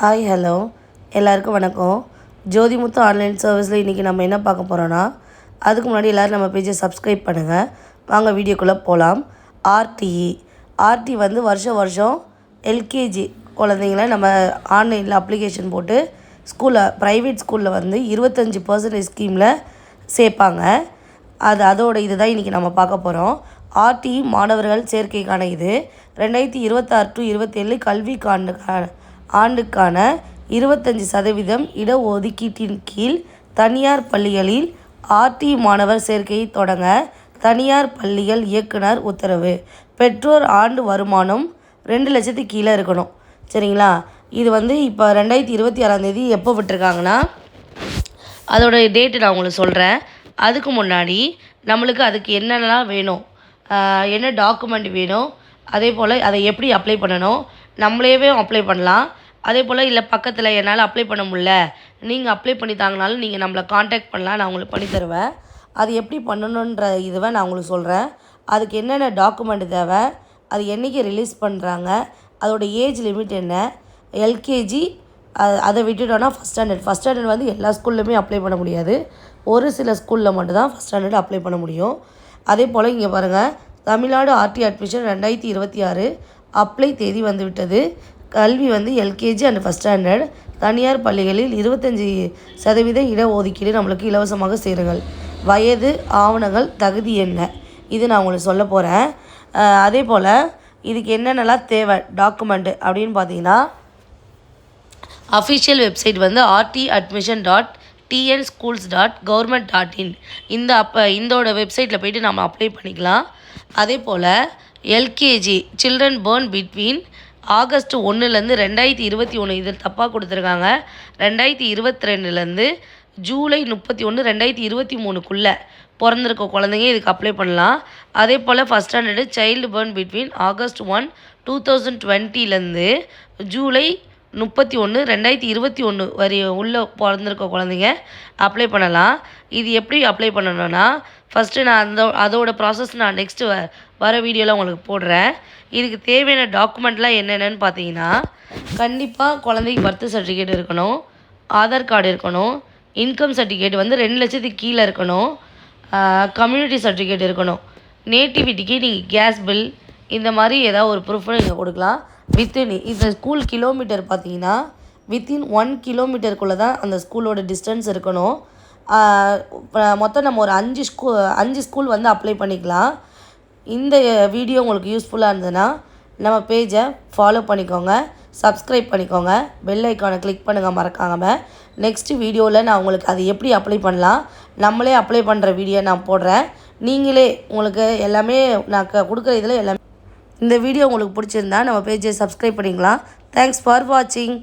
Hi hello எல்லாருக்கும் வணக்கம். Jothimuthu online சர்வீஸில் இன்றைக்கி நம்ம என்ன பார்க்க போகிறோன்னா, அதுக்கு முன்னாடி எல்லோரும் நம்ம பேஜை சப்ஸ்கிரைப் பண்ணுங்கள். வாங்க வீடியோக்குள்ளே போகலாம். ஆர்டி வந்து வருஷம் எல்கேஜி குழந்தைங்கள நம்ம ஆன்லைனில் அப்ளிகேஷன் போட்டு ப்ரைவேட் ஸ்கூலில் வந்து 25% ஸ்கீமில் சேர்ப்பாங்க. அதோட இதுதான் இன்றைக்கி நம்ம பார்க்க போகிறோம். மாணவர்கள் சேர்க்கைக்கான இது 2026 to 27 ஆண்டுக்கான 25% இடஒதுக்கீட்டின் கீழ் தனியார் பள்ளிகளில் மாணவர் சேர்க்கையை தொடங்க தனியார் பள்ளிகள் இயக்குனர் உத்தரவு. பெற்றோர் ஆண்டு வருமானம் 2 லட்சத்துக்கு கீழே இருக்கணும். சரிங்களா? இது வந்து இப்போ 2026 எப்போ விட்டுருக்காங்கன்னா, அதோட டேட்டு நான் உங்களுக்கு சொல்கிறேன். அதுக்கு முன்னாடி நம்மளுக்கு அதுக்கு என்னென்னலாம் வேணும், என்ன டாக்குமெண்ட் வேணும், அதே போல் அதை எப்படி அப்ளை பண்ணணும், நம்மளேவே அப்ளை பண்ணலாம். அதே போல் இல்லை பக்கத்தில் என்னால் அப்ளை பண்ண முடியல, நீங்கள் அப்ளை பண்ணி தாங்கனாலும் நீங்கள் நம்மளை காண்டாக்ட் பண்ணலாம், நான் உங்களுக்கு பண்ணி தருவேன். அது எப்படி பண்ணணுன்ற இதுவை நான் உங்களுக்கு சொல்கிறேன். அதுக்கு என்னென்ன டாக்குமெண்ட் தேவை, அது என்றைக்கு ரிலீஸ் பண்ணுறாங்க, அதோட ஏஜ் லிமிட் என்ன, எல்கேஜி அதை விட்டுட்டோன்னா ஃபஸ்ட் ஸ்டாண்டர்ட் வந்து எல்லா ஸ்கூல்லையுமே அப்ளை பண்ண முடியாது. ஒரு சில ஸ்கூலில் மட்டும்தான் ஃபஸ்ட் ஸ்டாண்டர்ட் அப்ளை பண்ண முடியும். அதே போல் இங்கே பாருங்கள், தமிழ்நாடு அட்மிஷன் 2026 அப்ளை தேதி வந்துவிட்டது. கல்வி வந்து எல்கேஜி அண்ட் ஃபஸ்ட் ஸ்டாண்டர்ட் தனியார் பள்ளிகளில் 25% இடஒதுக்கீடு நம்மளுக்கு இலவசமாக சேருங்கள். வயது, ஆவணங்கள், தகுதி என்ன, இது நான் உங்களுக்கு சொல்ல போகிறேன். அதே போல் இதுக்கு என்னென்னலாம் தேவை டாக்குமெண்ட்டு அப்படின்னு பார்த்தீங்கன்னா, அஃபிஷியல் வெப்சைட் வந்து rtadmission.tnschools.government.in இந்தோட வெப்சைட்டில் போய்ட்டு நம்ம அப்ளை பண்ணிக்கலாம். அதே போல் LKG children born between August 1லேருந்து 2021, இதில் தப்பாக கொடுத்துருக்காங்க, 2022லேருந்து ஜூலை 31, 2023க்குள்ளே பிறந்திருக்க குழந்தைங்க இதுக்கு அப்ளை பண்ணலாம். அதே போல் first standard child born between August 1, 2020லேருந்து ஜூலை 31, 2021 வரை உள்ள பிறந்திருக்க குழந்தைங்க அப்ளை பண்ணலாம். இது எப்படி அப்ளை பண்ணணும்னா, ஃபஸ்ட்டு நான் அதோட ப்ராசஸ் நான் நெக்ஸ்ட்டு வர வீடியோவில் உங்களுக்கு போடுறேன். இதுக்கு தேவையான டாக்குமெண்ட்லாம் என்னென்னு பார்த்தீங்கன்னா, கண்டிப்பாக குழந்தைக்கு பர்த் சர்டிஃபிகேட் இருக்கணும், ஆதார் கார்டு இருக்கணும், இன்கம் சர்டிஃபிகேட் வந்து 2 லட்சத்துக்கு கீழே இருக்கணும், கம்யூனிட்டி சர்டிஃபிகேட் இருக்கணும், நேட்டிவிட்டிக்கு நீங்கள் கேஸ் பில் இந்த மாதிரி ஏதாவது ஒரு ப்ரூஃப் நீங்கள் கொடுக்கலாம். இந்த ஸ்கூல் கிலோமீட்டர் பார்த்தீங்கன்னா வித்தின் 1 கிலோமீட்டருக்குள்ளே தான் அந்த ஸ்கூலோட டிஸ்டன்ஸ் இருக்கணும். மொத்தம் நம்ம ஒரு 5 ஸ்கூல் வந்து அப்ளை பண்ணிக்கலாம். இந்த வீடியோ உங்களுக்கு யூஸ்ஃபுல்லாக இருந்ததுன்னா நம்ம பேஜை ஃபாலோ பண்ணிக்கோங்க, சப்ஸ்கிரைப் பண்ணிக்கோங்க, பெல் ஐக்கானை கிளிக் பண்ணுங்கள் மறக்காமல். நெக்ஸ்ட் வீடியோவில் நான் உங்களுக்கு அது எப்படி அப்ளை பண்ணலாம், நம்மளே அப்ளை பண்ணுற வீடியோ நான் போடுறேன். நீங்களே உங்களுக்கு எல்லாமே நான் கொடுக்குற இதில் எல்லாமே. இந்த வீடியோ உங்களுக்கு பிடிச்சிருந்தா நம்ம பேஜை சப்ஸ்கிரைப் பண்ணிக்கலாம். தேங்க்ஸ் ஃபார் வாட்சிங்.